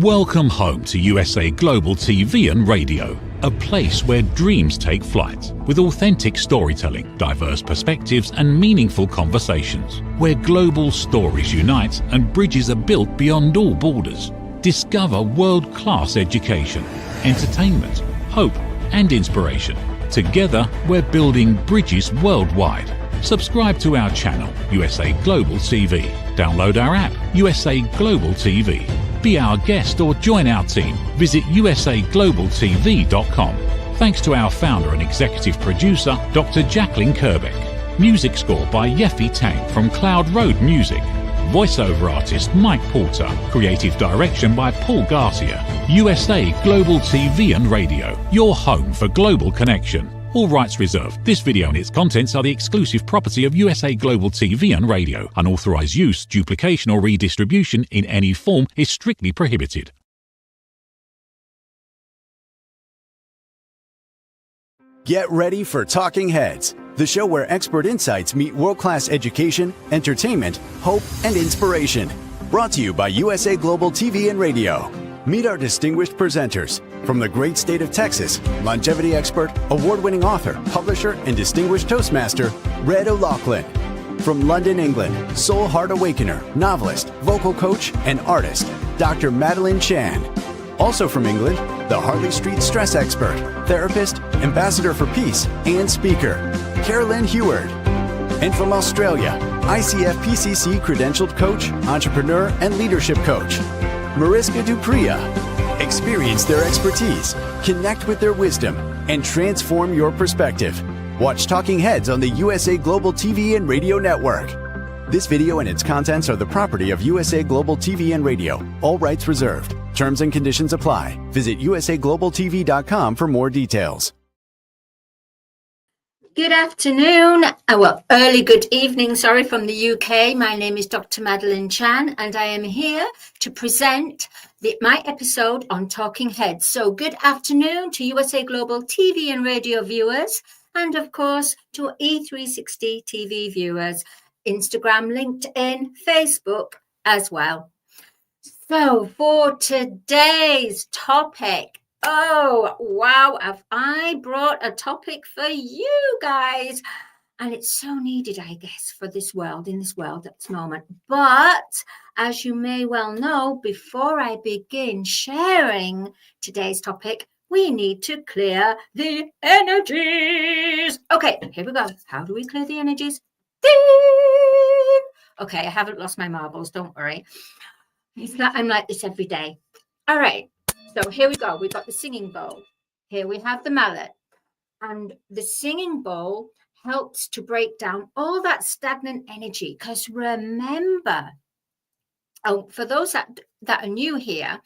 Welcome home to USA Global TV and Radio, a place where dreams take flight, with authentic storytelling, diverse perspectives and meaningful conversations, where global stories unite and bridges are built beyond all borders. Discover world-class education, entertainment, hope and inspiration. Together, we're building bridges worldwide. Subscribe to our channel, USA Global TV. Download our app, USA Global TV. Be our guest or join our team. Visit usaglobaltv.com. Thanks to our founder and executive producer, Dr. Jacqueline Kerbeck. Music score by Yeffy Tang from Cloud Road Music. Voiceover artist Mike Porter. Creative direction by Paul Garcia. USA Global TV and Radio, your home for global connection. All rights reserved. This video and its contents are the exclusive property of USA Global TV and Radio. Unauthorized use, duplication or redistribution in any form is strictly prohibited. Get ready for Talking Heads, the show where expert insights meet world-class education, entertainment, hope, and inspiration. Brought to you by USA Global TV and Radio. Meet our distinguished presenters. From the great state of Texas, longevity expert, award-winning author, publisher, and distinguished Toastmaster, Red O'Loughlin. From London, England, soul heart awakener, novelist, vocal coach, and artist, Dr. Madalene Chan. Also from England, the Harley Street stress expert, therapist, ambassador for peace, and speaker, Carolyn Heward. And from Australia, ICF PCC credentialed coach, entrepreneur, and leadership coach, Mariska Dupria. Experience their expertise, connect with their wisdom, and transform your perspective. Watch Talking Heads on the USA Global TV and Radio Network. This video and its contents are the property of USA Global TV and Radio. All rights reserved. Terms and conditions apply. Visit usaglobaltv.com for more details. Good afternoon, early good evening, from the UK. My name is Dr. Madalene Chan, and I am here to present my episode on Talking Heads. So good afternoon to USA Global TV and Radio viewers, and of course to E360 TV viewers, Instagram, LinkedIn, Facebook as well. So for today's topic, oh, wow, have I brought a topic for you guys. And it's so needed, I guess, for this world, in this world at this moment. But as you may well know, before I begin sharing today's topic, we need to clear the energies. Okay, here we go. How do we clear the energies? Ding! Okay, I haven't lost my marbles, don't worry. I'm like this every day. All right. So here we go. We've got the singing bowl. Here we have the mallet. And the singing bowl helps to break down all that stagnant energy. Because remember, for those that are new here,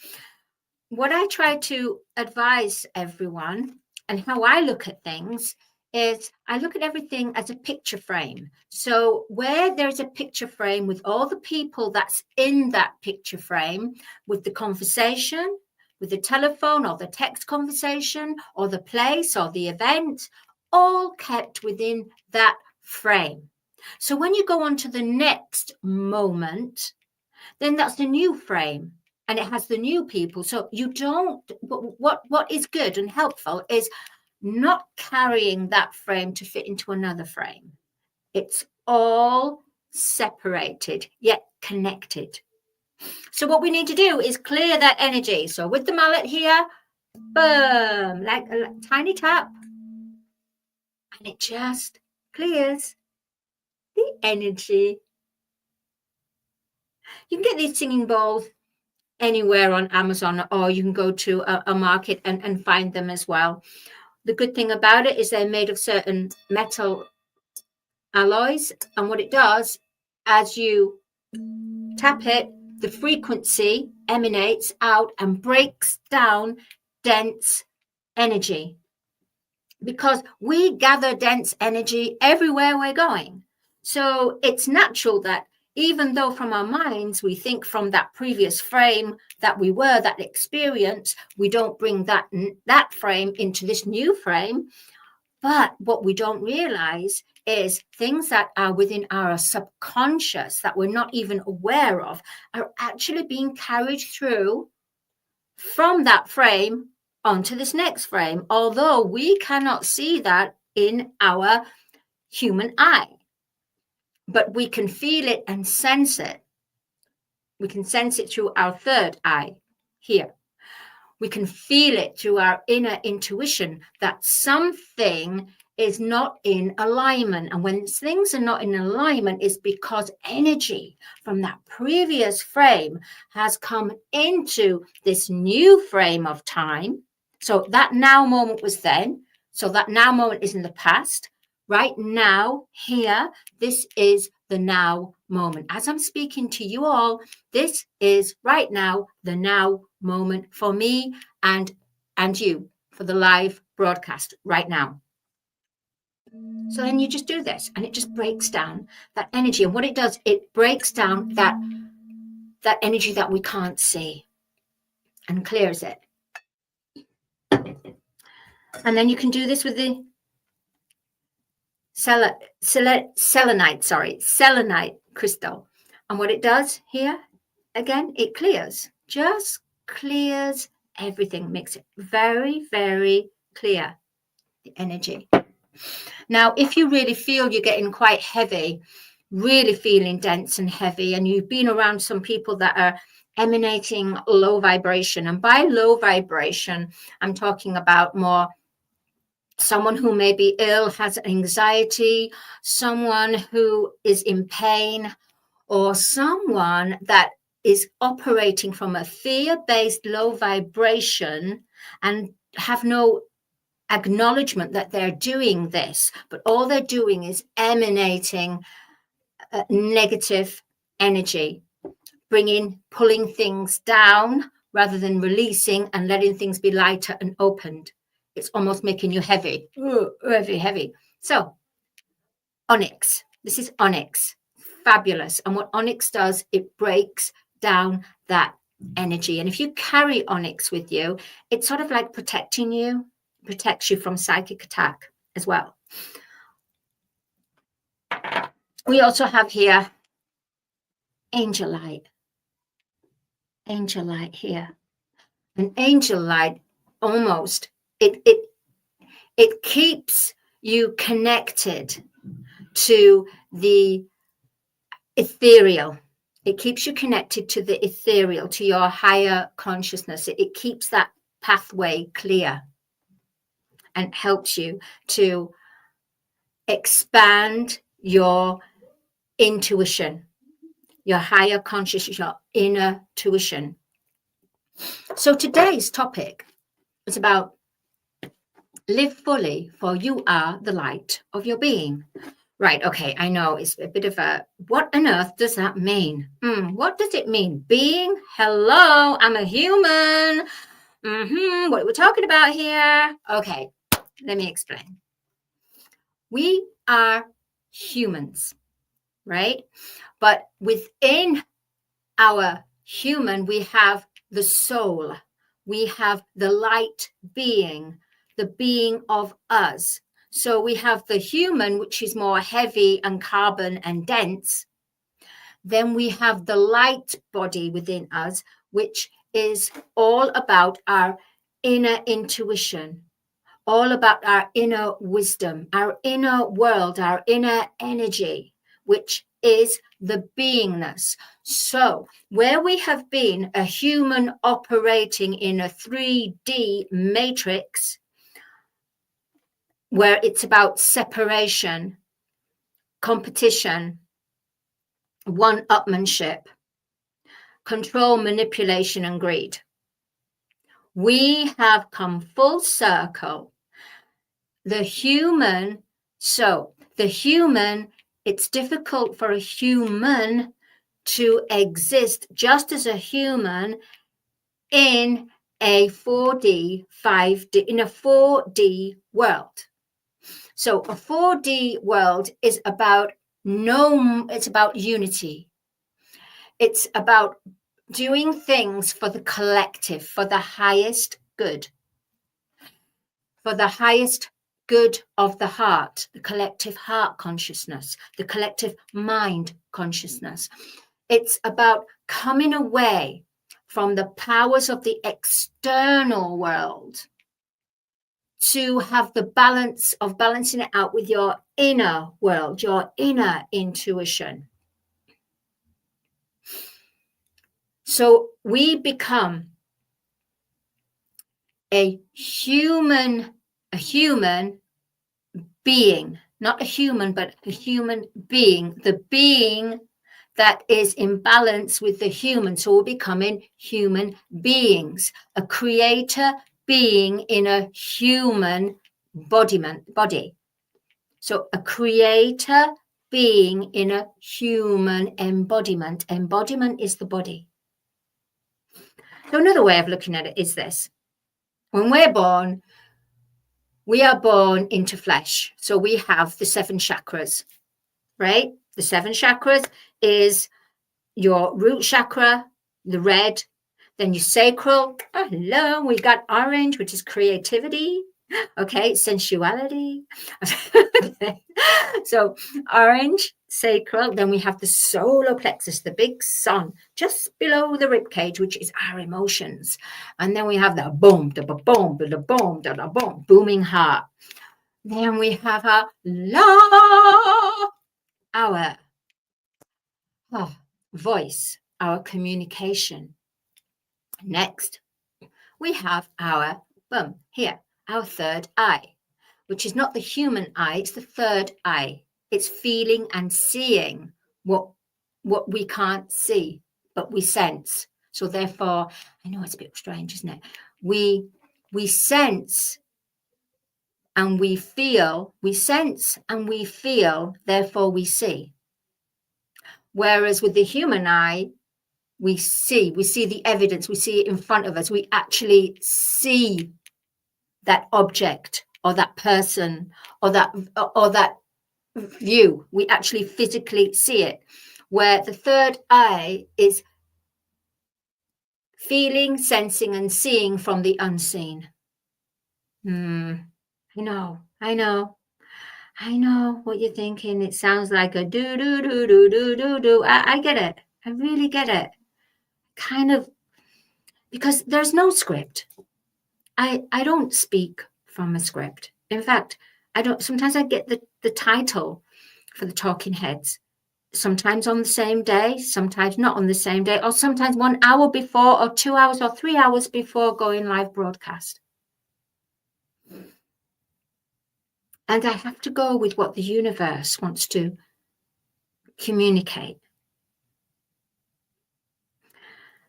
what I try to advise everyone and how I look at things is I look at everything as a picture frame. So where there's a picture frame with all the people that's in that picture frame, with the conversation, with the telephone or the text conversation or the place or the event, all kept within that frame. So when you go on to the next moment, then that's the new frame and it has the new people. So you don't, what is good and helpful is not carrying that frame to fit into another frame. It's all separated yet connected. So what we need to do is clear that energy. So with the mallet here, boom, like a tiny tap, and it just clears the energy. You can get these singing bowls anywhere on Amazon, or you can go to a market and find them as well. The good thing about it is they're made of certain metal alloys, and what it does, as you tap it, the frequency emanates out and breaks down dense energy, because we gather dense energy everywhere we're going. So it's natural that even though from our minds we think from that previous frame that we were, that experience, we don't bring that frame into this new frame. But what we don't realize is things that are within our subconscious that we're not even aware of are actually being carried through from that frame onto this next frame, although we cannot see that in our human eye, but we can feel it and sense it. We can sense it through our third eye here. We can feel it through our inner intuition that something is not in alignment. And when things are not in alignment, it's because energy from that previous frame has come into this new frame of time. So that now moment was then. So that now moment is in the past. Right now, here, this is the now moment. As I'm speaking to you all, this is right now the now moment for me and you for the live broadcast right now. So then you just do this and it just breaks down that energy. And what it does, it breaks down that energy that we can't see and clears it. And then you can do this with the selenite crystal. And what it does here, again, it clears, just clears everything, makes it very, very clear, the energy. Now, if you really feel you're getting quite heavy, really feeling dense and heavy, and you've been around some people that are emanating low vibration, and by low vibration, I'm talking about more someone who may be ill, has anxiety, someone who is in pain, or someone that is operating from a fear-based low vibration and have no acknowledgement that they're doing this, but all they're doing is emanating negative energy, pulling things down rather than releasing and letting things be lighter and opened. It's almost making you heavy. So onyx, this is onyx, fabulous. And what onyx does, it breaks down that energy. And if you carry onyx with you, it's sort of like protecting you, protects you from psychic attack as well. We also have here angel light here. An angel light almost, it keeps you connected to the ethereal. It keeps you connected to the ethereal, to your higher consciousness. It keeps that pathway clear and helps you to expand your intuition, your higher consciousness, your inner tuition. So today's topic is about live fully, for you are the light of your being. Right, okay, I know it's a bit of a, what on earth does that mean? What does it mean? Being, hello, I'm a human. What are we talking about here? Okay, let me explain. We are humans, right? But within our human, we have the soul. We have the light being, the being of us. So we have the human, which is more heavy and carbon and dense. Then we have the light body within us, which is all about our inner intuition, all about our inner wisdom, our inner world, our inner energy, which is the beingness. So where we have been a human operating in a 3D matrix, where it's about separation, competition, one-upmanship, control, manipulation, and greed. We have come full circle. The human, it's difficult for a human to exist just as a human in a 4D, 5D, in a 4D world. So a 4D world is about it's about unity. It's about doing things for the collective, for the highest good, for the highest good of the heart, the collective heart consciousness, the collective mind consciousness. It's about coming away from the powers of the external world to have the balance of balancing it out with your inner world, your inner intuition. So we become a human being, not a human, but a human being, the being that is in balance with the human. So we're becoming human beings, a creator being in a human body. So a creator being in a human embodiment. Embodiment is the body. So another way of looking at it is this. When we're born, we are born into flesh. So we have the 7 chakras, right? The 7 chakras is your root chakra, the red, then your sacral. Oh, hello, we got orange, which is creativity. Okay, sensuality. Okay. So orange, sacral, then we have the solar plexus, the big sun, just below the rib cage, which is our emotions. And then we have the boom, the boom, the boom, the boom, booming heart. Then we have our voice, our communication. Next, we have our here, our third eye, which is not the human eye, it's the third eye. It's feeling and seeing what we can't see, but we sense. So therefore, I know it's a bit strange, isn't it? We sense and we feel, therefore we see. Whereas with the human eye, we see the evidence, we see it in front of us. We actually see that object or that person or that view. We actually physically see it. Where the third eye is feeling, sensing, and seeing from the unseen. I know what you're thinking. It sounds like a do do do do do do do. I get it. I really get it. Kind of, because there's no script. I don't speak from a script. In fact, I don't. Sometimes I get the title for the talking heads, sometimes on the same day, sometimes not on the same day, or sometimes 1 hour before, or 2 hours or 3 hours before going live broadcast. And I have to go with what the universe wants to communicate.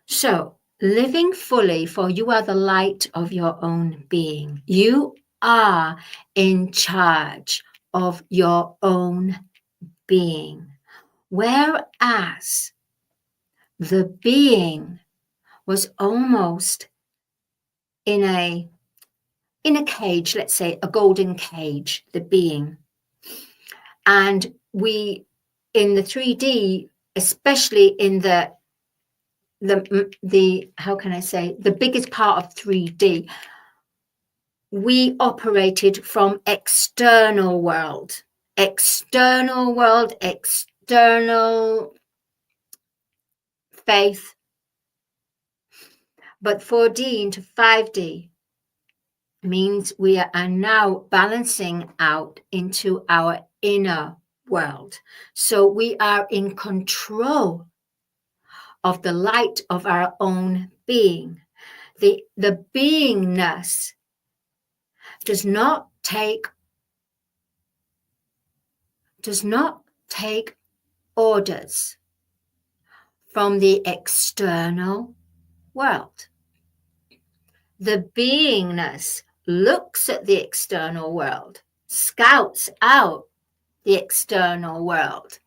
So, living fully, for you are the light of your own being. You are in charge of your own being. Whereas the being was almost in a cage, let's say a golden cage, the being. And we, in the 3D, especially in the how can I say, the biggest part of 3D, we operated from external faith. But 4D into 5D means we are now balancing out into our inner world. So we are in control of the light of our own being. The beingness does not take orders from the external world. The beingness looks at the external world, scouts out the external world,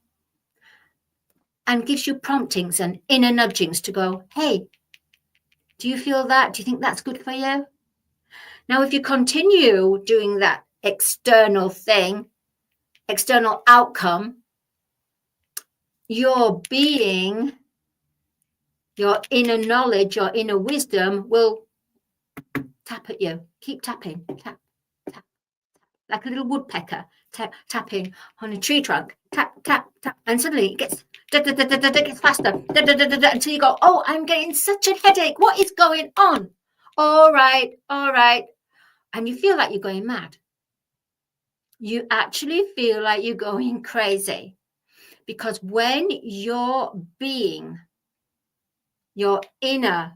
and gives you promptings and inner nudgings to go, hey, do you feel that? Do you think that's good for you? Now, if you continue doing that external thing, external outcome, your being, your inner knowledge, your inner wisdom will tap at you. Keep tapping, tap, tap, tap, like a little woodpecker tapping on a tree trunk, tap, tap, tap, and suddenly it gets gets faster until you go, oh, I'm getting such a headache. What is going on? All right. And you feel like you're going mad. You actually feel like you're going crazy, because when your being, your inner,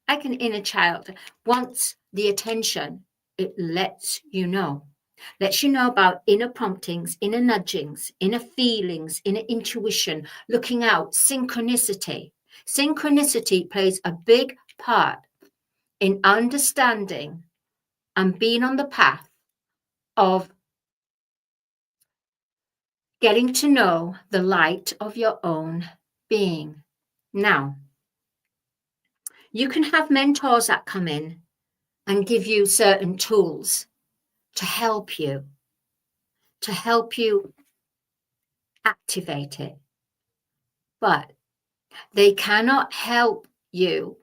like an inner child, wants the attention, it lets you know about inner promptings, inner nudgings, inner feelings, inner intuition, looking out, synchronicity. Synchronicity plays a big part in understanding and being on the path of getting to know the light of your own being. Now, you can have mentors that come in and give you certain tools to help you activate it. But they cannot help you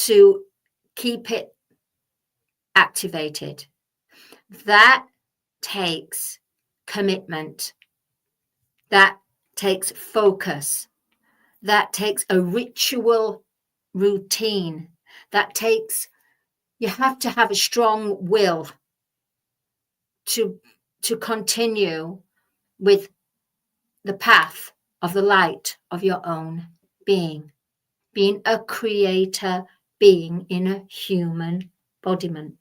to keep it activated. That takes commitment. That takes focus. That takes a ritual routine. You have to have a strong will to continue with the path of the light of your own being a creator being in a human embodiment.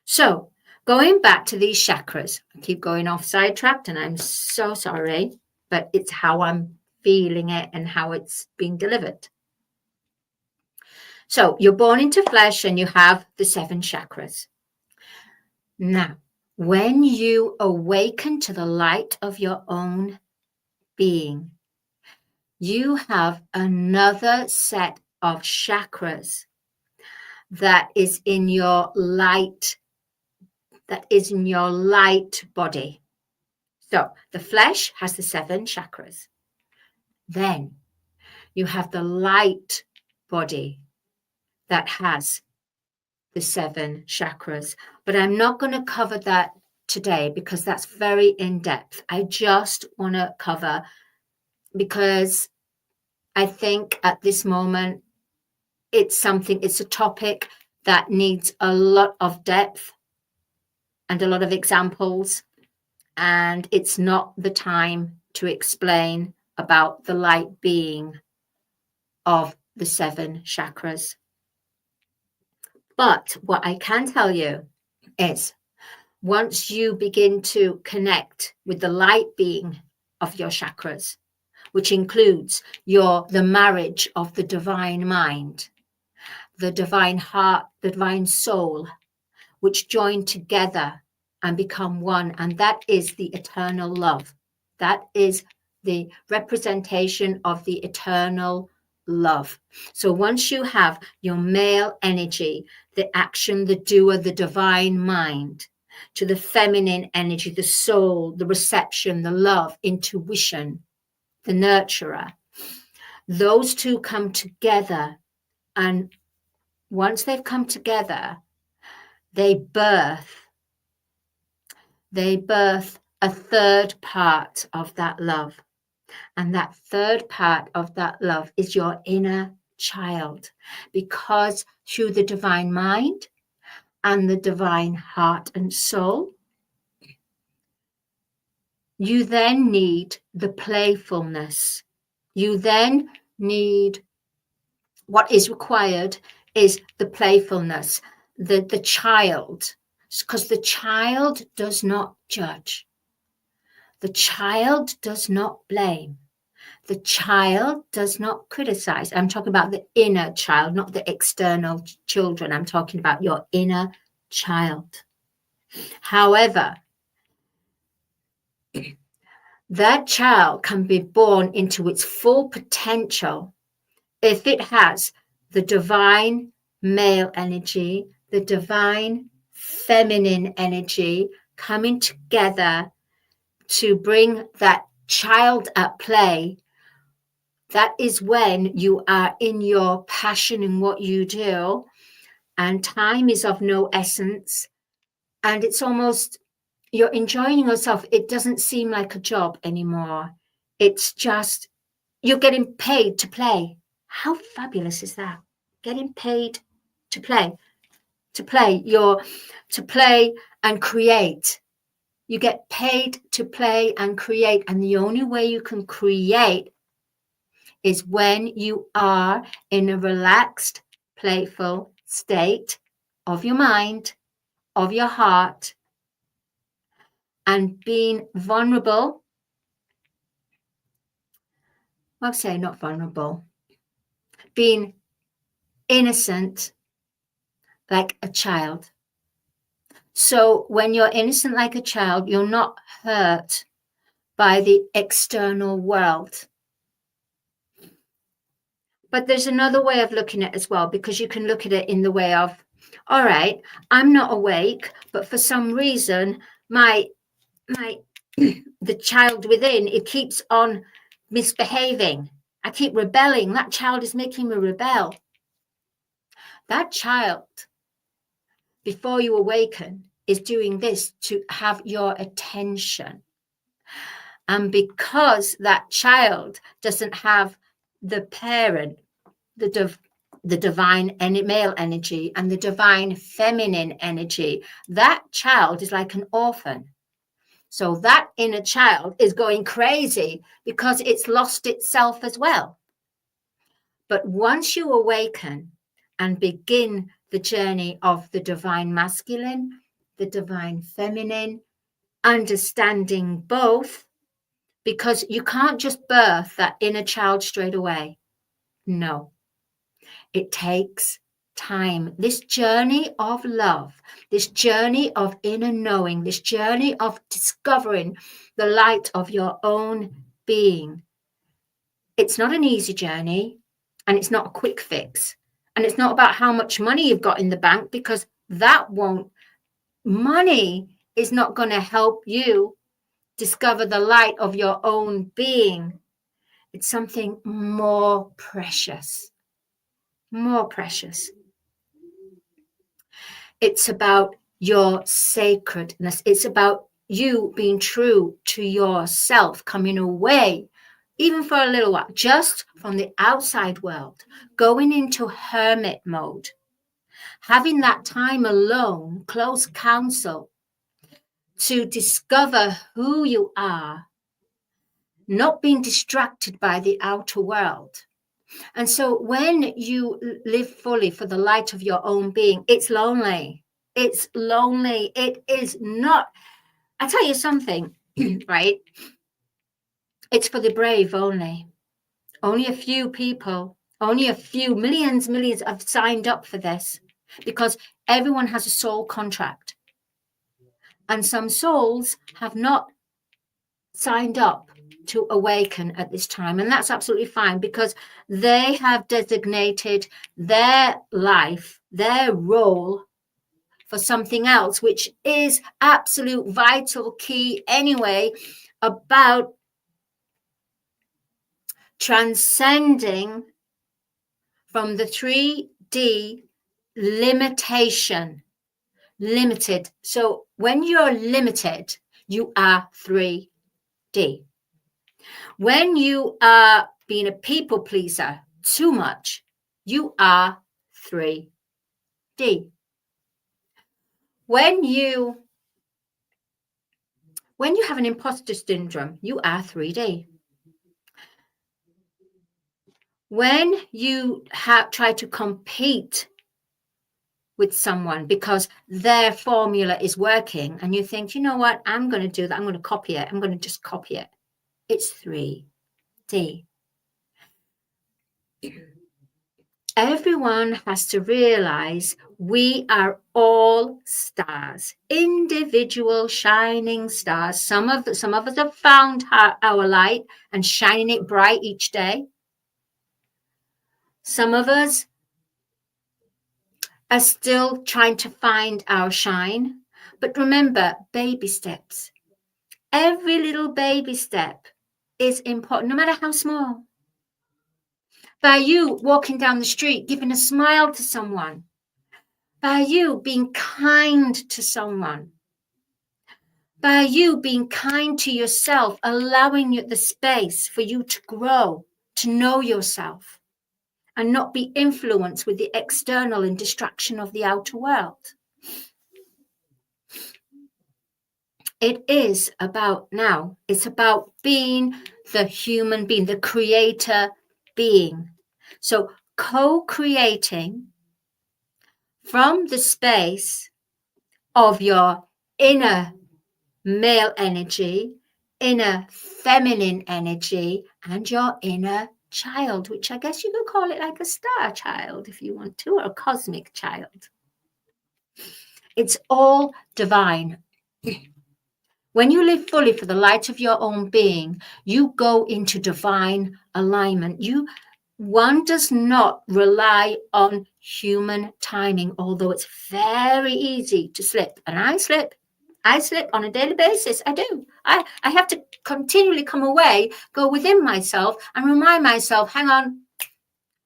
So going back to these chakras, I keep going off sidetracked and I'm so sorry, but it's how I'm feeling it and how it's being delivered. So you're born into flesh and you have the 7 chakras. Now, when you awaken to the light of your own being, you have another set of chakras that is in your light body. So the flesh has the 7 chakras. Then you have the light body that has the 7 chakras. But I'm not going to cover that today because that's very in-depth. I just want to cover, because I think at this moment it's a topic that needs a lot of depth and a lot of examples, and it's not the time to explain about the light being of the 7 chakras. But what I can tell you is, once you begin to connect with the light being of your chakras, which includes the marriage of the divine mind, the divine heart, the divine soul, which join together and become one. And that is the eternal love. That is the representation of the eternal love. So once you have your male energy, the action, the doer, the divine mind, to the feminine energy, the soul, the reception, the love, intuition, the nurturer, those two come together. And once they've come together, they birth a third part of that love. And that third part of that love is your inner child, because through the divine mind and the divine heart and soul, you then need the playfulness. You then need, what is required is the playfulness, the child, because the child does not judge. The child does not blame. The child does not criticize. I'm talking about the inner child, not the external children. I'm talking about your inner child. However, that child can be born into its full potential if it has the divine male energy, the divine feminine energy coming together to bring that child at play. That is when you are in your passion in what you do, and time is of no essence. And it's almost you're enjoying yourself. It doesn't seem like a job anymore. It's just you're getting paid to play. How fabulous is that? Getting paid to play, to play and create. You get paid to play and create. And the only way you can create is when you are in a relaxed, playful state of your mind, of your heart, and being vulnerable. I'll say not vulnerable, being innocent like a child. So when you're innocent like a child, you're not hurt by the external world. But there's another way of looking at it as well, because you can look at it in the way of, all right, I'm not awake, but for some reason, the child within, it keeps on misbehaving. I keep rebelling. That child is making me rebel. That child, before you awaken, is doing this to have your attention. And because that child doesn't have the parent, the divine male energy and the divine feminine energy, that child is like an orphan. So that inner child is going crazy because it's lost itself as well. But once you awaken and begin the journey of the divine masculine, the divine feminine, understanding both, because you can't just birth that inner child straight away. No, it takes time. This journey of love, this journey of inner knowing, this journey of discovering the light of your own being. It's not an easy journey, and it's not a quick fix. And it's not about how much money you've got in the bank, because money is not going to help you discover the light of your own being. It's something more precious. More precious. It's about your sacredness. It's about you being true to yourself, coming away, even for a little while, just from the outside world, going into hermit mode, having that time alone, close counsel, to discover who you are, not being distracted by the outer world. And so when you live fully for the light of your own being, it's lonely. It's lonely. It is not. I tell you something, right? It's for the brave only. Only a few people, only a few millions have signed up for this, because everyone has a soul contract. And some souls have not signed up to awaken at this time, and that's absolutely fine, because they have designated their life, their role, for something else, which is absolute vital key anyway, about transcending from the 3D limited. So when you're limited, you are 3D. When you are being a people pleaser too much, you are 3D. When you have an imposter syndrome, you are 3D. When you try to compete with someone because their formula is working, and you think, you know what, I'm going to do that. I'm going to copy it. I'm going to just copy it. It's 3D. Everyone has to realize we are all stars, individual shining stars. Some of us have found our light and shining it bright each day. Some of us are still trying to find our shine. But remember, baby steps. Every little baby step is important, no matter how small. By you walking down the street, giving a smile to someone. By you being kind to someone. by you being kind to yourself, allowing you the space for you to grow, to know yourself, and not be influenced with the external and distraction of the outer world. It is about now, it's about being the human being, the creator being. So co-creating from the space of your inner male energy, inner feminine energy, and your inner child, which I guess you could call it like a star child if you want to, or a cosmic child. It's all divine. When you live fully for the light of your own being, you go into divine alignment. One does not rely on human timing, although it's very easy to slip. And I slip on a daily basis. I do. I have to continually come away, go within myself and remind myself, hang on,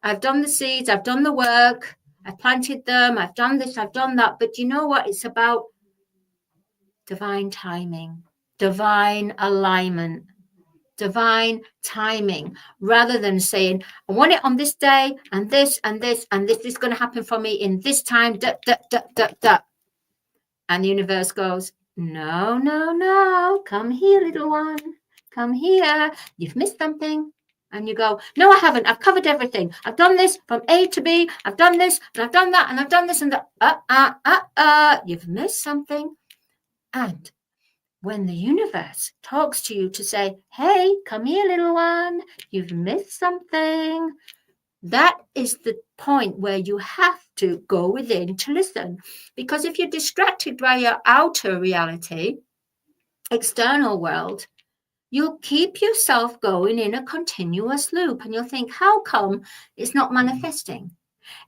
I've done the seeds, I've done the work, I've planted them, I've done this, I've done that. But you know what? It's about divine timing, divine alignment, divine timing, rather than saying, I want it on this day and this and this and this is going to happen for me in this time, And the universe goes, no, no, no, come here, little one, come here. You've missed something. And you go, no, I haven't. I've covered everything. I've done this from A to B. I've done this and I've done that and I've done this and that. You've missed something. And when the universe talks to you to say, hey, come here, little one, you've missed something, that is the point where you have to go within to listen. Because if you're distracted by your outer reality, external world, you'll keep yourself going in a continuous loop and you'll think, how come it's not manifesting?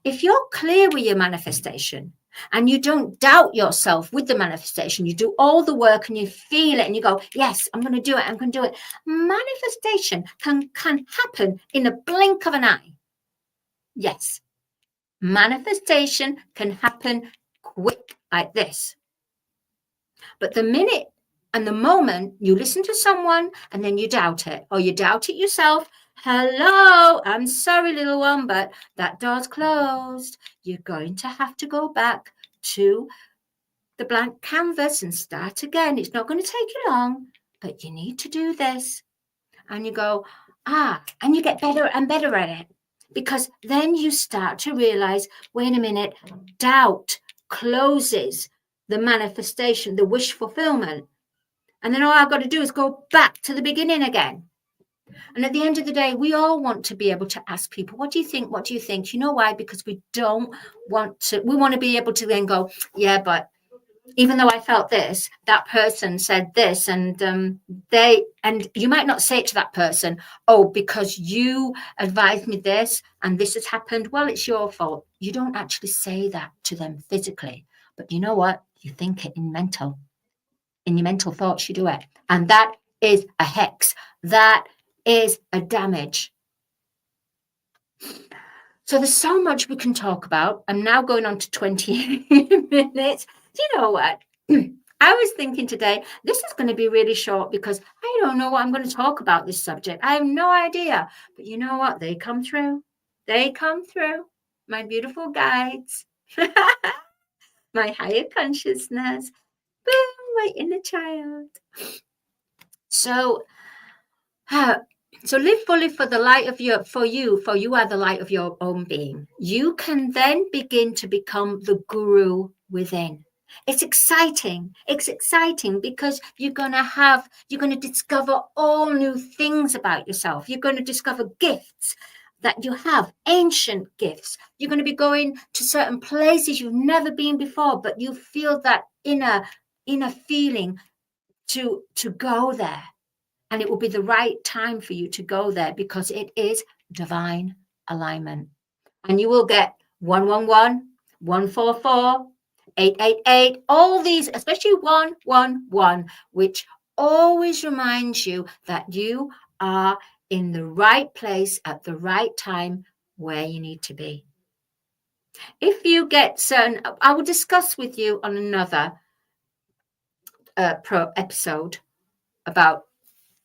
If you're clear with your manifestation, and you don't doubt yourself with the manifestation, you do all the work and you feel it and you go, yes, I'm going to do it. I'm going to do it. Manifestation can happen in a blink of an eye. Yes. Manifestation can happen quick like this. But the minute and the moment you listen to someone and then you doubt it, or you doubt it yourself, hello, I'm sorry, little one, but that door's closed. You're going to have to go back to the blank canvas and start again. It's not going to take you long, but you need to do this. And you go, and you get better and better at it. Because then you start to realize, wait a minute, doubt closes the manifestation, the wish fulfillment. And then all I've got to do is go back to the beginning again. And at the end of the day, we all want to be able to ask people, what do you think? What do you think? You know why? Because we want to be able to then go, yeah, but even though I felt this, that person said this, and you might not say it to that person, oh, because you advised me this and this has happened. Well, it's your fault. You don't actually say that to them physically, but you know what? You think it in your mental thoughts, you do it. And that is a hex. That is a damage. So there's so much we can talk about. I'm now going on to 20 minutes. Do you know what? I was thinking today, this is going to be really short because I don't know what I'm going to talk about this subject. I have no idea. But you know what? They come through. They come through. My beautiful guides. My higher consciousness. Boom, my inner child. So live fully for the light of for you are the light of your own being. You can then begin to become the guru within. It's exciting. It's exciting because you're going to discover all new things about yourself. You're going to discover gifts that you have, ancient gifts. You're going to be going to certain places you've never been before, but you feel that inner feeling to go there. And it will be the right time for you to go there because it is divine alignment. And you will get 111, 144, 888, all these, especially 111, which always reminds you that you are in the right place at the right time where you need to be. If you get certain, I will discuss with you on another episode about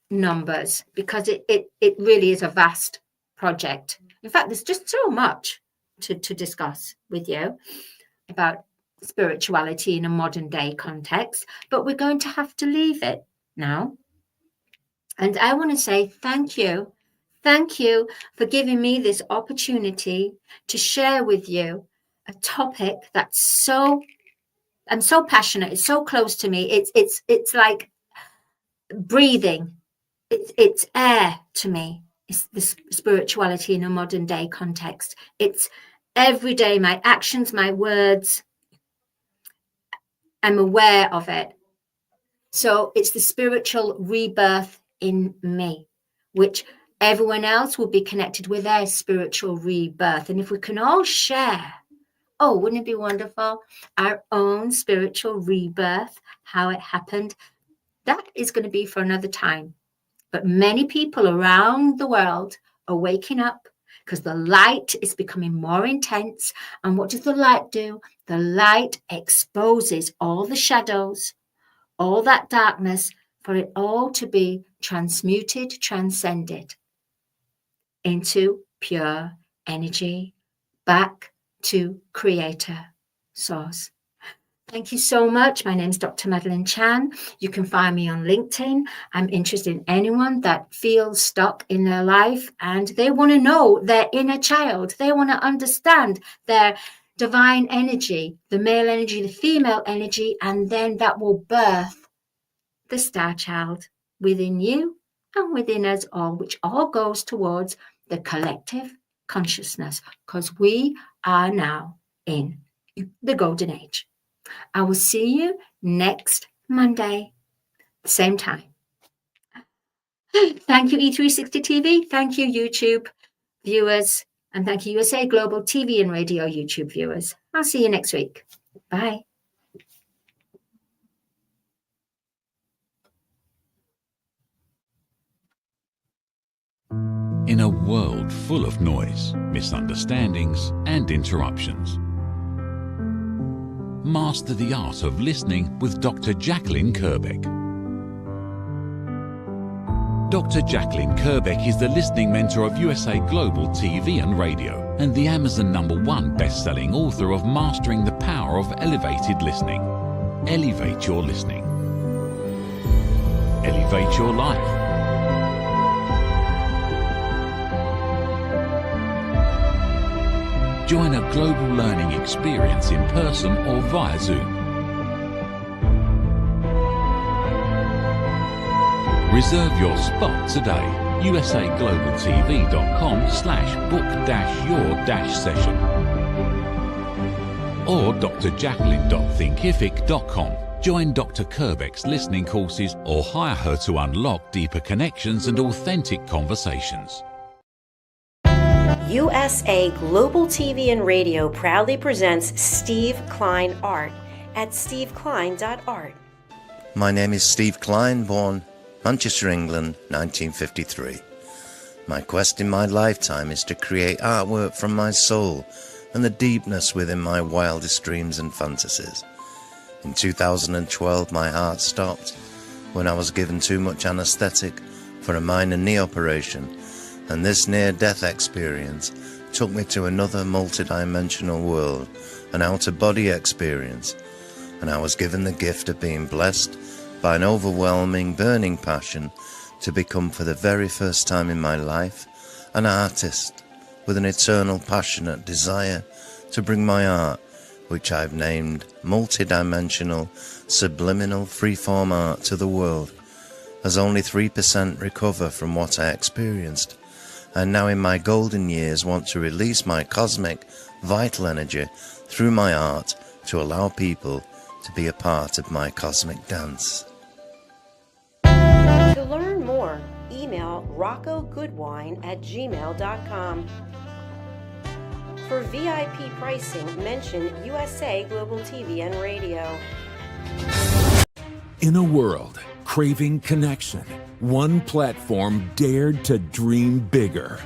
numbers, because it really is a vast project. In fact, there's just so much to discuss with you about spirituality in a modern day context, but we're going to have to leave it now. And I want to say thank you. Thank you for giving me this opportunity to share with you a topic that's I'm so passionate. It's so close to me. It's like breathing. It's air to me. It's this spirituality in a modern day context. It's every day, my actions, my words. I'm aware of it. So it's the spiritual rebirth in me, which everyone else will be connected with their spiritual rebirth. And if we can all share, oh, wouldn't it be wonderful? Our own spiritual rebirth, how it happened. That is going to be for another time. But many people around the world are waking up because the light is becoming more intense. And what does the light do? The light exposes all the shadows, all that darkness, for it all to be transmuted, transcended into pure energy, back to Creator, Source. Thank you so much. My name is Dr. Madalene Chan. You can find me on LinkedIn. I'm interested in anyone that feels stuck in their life and they want to know their inner child. They want to understand their divine energy, the male energy, the female energy, and then that will birth the star child within you and within us all, which all goes towards the collective consciousness, because we are now in the golden age. I will see you next Monday, same time. Thank you, E360 TV. Thank you, YouTube viewers. And thank you, USA Global TV and Radio YouTube viewers. I'll see you next week. Bye. In a world full of noise, misunderstandings, and interruptions, master the art of listening with Dr. Jacqueline Kerbeck. Dr. Jacqueline Kerbeck is the listening mentor of USA Global TV and Radio and the Amazon #1 best-selling author of Mastering the Power of Elevated Listening. Elevate your listening. Elevate your life. Join a global learning experience in person or via Zoom. Reserve your spot today. usaglobaltv.com/book-your-session or drjacqueline.thinkific.com. Join Dr. Kerbeck's listening courses or hire her to unlock deeper connections and authentic conversations. USA Global TV and Radio proudly presents Steve Klein Art at steveklein.art. My name is Steve Klein, born Manchester, England, 1953. My quest in my lifetime is to create artwork from my soul and the deepness within my wildest dreams and fantasies. In 2012, my heart stopped when I was given too much anesthetic for a minor knee operation, and this near-death experience took me to another multi-dimensional world, an out-of-body experience, and I was given the gift of being blessed by an overwhelming, burning passion to become, for the very first time in my life, an artist with an eternal, passionate desire to bring my art, which I've named multi-dimensional, subliminal, freeform art, to the world, as only 3% recover from what I experienced. And now in my golden years want to release my cosmic, vital energy through my art to allow people to be a part of my cosmic dance. To learn more, email roccogoodwine@gmail.com. For VIP pricing, mention USA Global TV and Radio. In a world craving connection, one platform dared to dream bigger.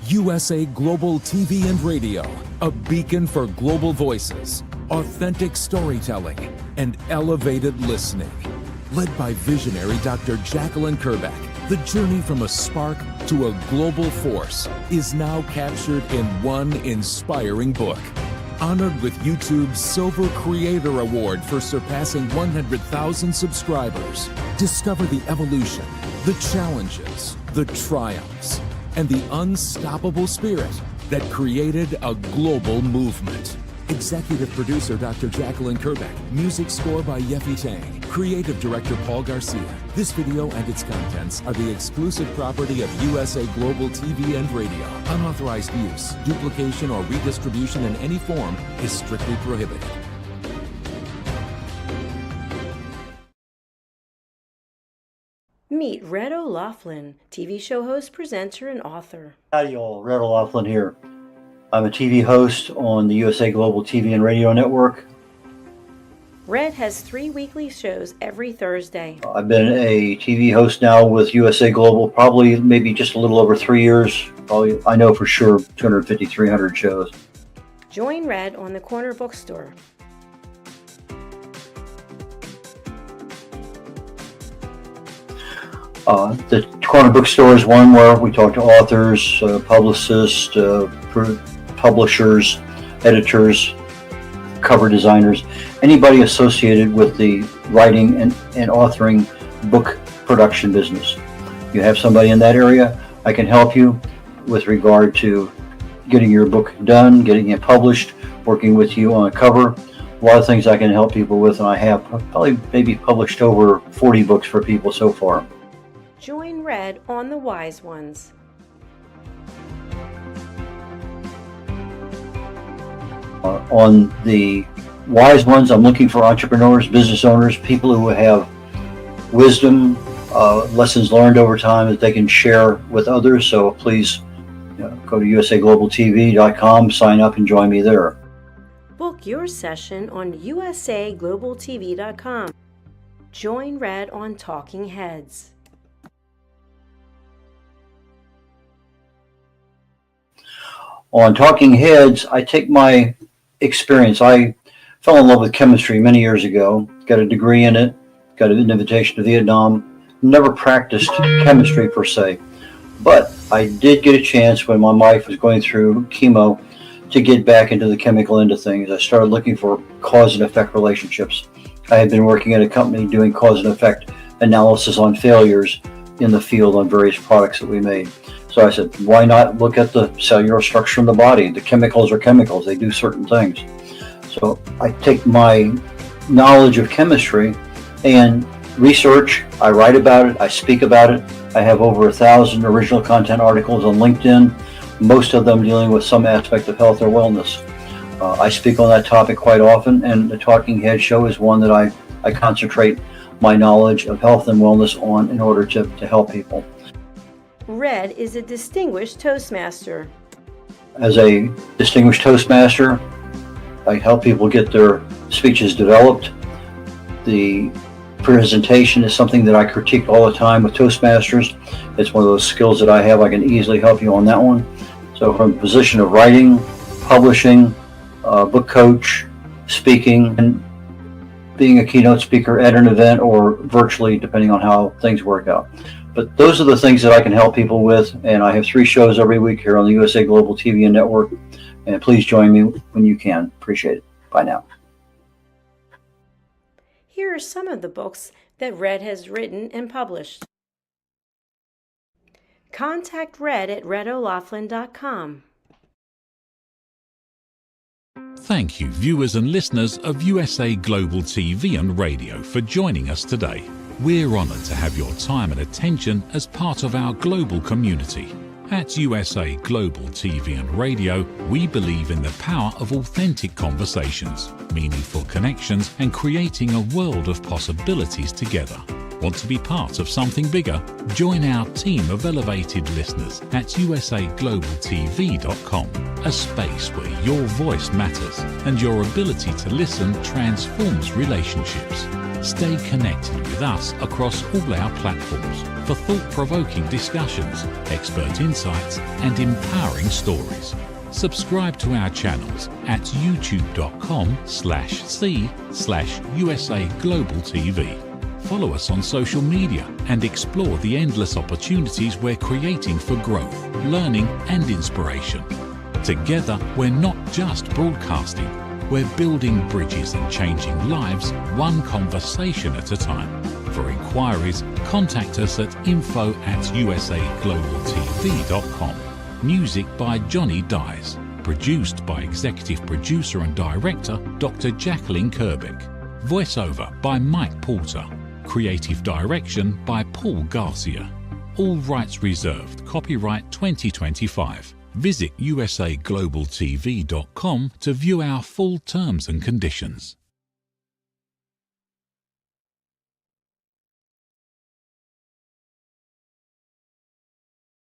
USA Global TV and Radio, a beacon for global voices, authentic storytelling, and elevated listening. Led by visionary Dr. Jacqueline Kerbeck, the journey from a spark to a global force is now captured in one inspiring book. Honored with YouTube's Silver Creator Award for surpassing 100,000 subscribers, discover the evolution, the challenges, the triumphs, and the unstoppable spirit that created a global movement. Executive producer Dr. Jacqueline Kerbeck. Music score by Yeffy Tang. Creative director Paul Garcia. This video and its contents are the exclusive property of USA Global TV and Radio. Unauthorized use, duplication, or redistribution in any form is strictly prohibited. Meet Red O'Loughlin, TV show host, presenter, and author. Howdy all, Red O'Loughlin here. I'm a TV host on the USA Global TV and Radio Network. Red has 3 weekly shows every Thursday. I've been a TV host now with USA Global probably maybe just a little over 3 years. Probably, I know for sure, 250, 300 shows. Join Red on the Corner Bookstore. The Corner Bookstore is one where we talk to authors, publicists, publishers, editors, cover designers, anybody associated with the writing and authoring book production business. You have somebody in that area, I can help you with regard to getting your book done, getting it published, working with you on a cover. A lot of things I can help people with, and I have probably maybe published over 40 books for people so far. Join Red on The Wise Ones. On the Wise Ones, I'm looking for entrepreneurs, business owners, people who have wisdom, lessons learned over time that they can share with others. So please go to usaglobaltv.com, sign up, and join me there. Book your session on usaglobaltv.com. Join Red on Talking Heads. On Talking Heads, I take my experience. I fell in love with chemistry many years ago, got a degree in it, got an invitation to Vietnam, never practiced chemistry per se, but I did get a chance when my wife was going through chemo to get back into the chemical end of things. I started looking for cause and effect relationships. I had been working at a company doing cause and effect analysis on failures in the field on various products that we made. So I said, why not look at the cellular structure in the body? The chemicals are chemicals. They do certain things. So I take my knowledge of chemistry and research. I write about it. I speak about it. I have over 1,000 original content articles on LinkedIn, most of them dealing with some aspect of health or wellness. I speak on that topic quite often, and the Talking Head show is one that I concentrate my knowledge of health and wellness on in order to help people. Red is a distinguished Toastmaster. As a distinguished Toastmaster, I help people get their speeches developed. The presentation is something that I critique all the time with Toastmasters. It's one of those skills that I have. I can easily help you on that one. So from the position of writing, publishing, book coach, speaking, and being a keynote speaker at an event or virtually, depending on how things work out. But those are the things that I can help people with, and I have 3 shows every week here on the USA Global TV and Network, and please join me when you can. Appreciate it. Bye now. Here are some of the books that Red has written and published. Contact Red at redolaughlin.com. Thank you, viewers and listeners of USA Global TV and Radio, for joining us today. We're honoured to have your time and attention as part of our global community. At USA Global TV and Radio, we believe in the power of authentic conversations, meaningful connections, and creating a world of possibilities together. Want to be part of something bigger? Join our team of elevated listeners at usaglobaltv.com, a space where your voice matters and your ability to listen transforms relationships. Stay connected with us across all our platforms for thought-provoking discussions, expert insights, and empowering stories. Subscribe to our channels at youtube.com/c/USA Global TV. follow us on social media and explore the endless opportunities we're creating for growth, learning and inspiration. Together, we're not just broadcasting, we're building bridges and changing lives one conversation at a time. For inquiries, contact us at info@usaglobaltv.com. Music by Johnny Dyes. Produced by Executive Producer and Director Dr. Jacqueline Kerbeck. Voiceover by Mike Porter. Creative Direction by Paul Garcia. All rights reserved. Copyright 2025. Visit usaglobaltv.com to view our full terms and conditions.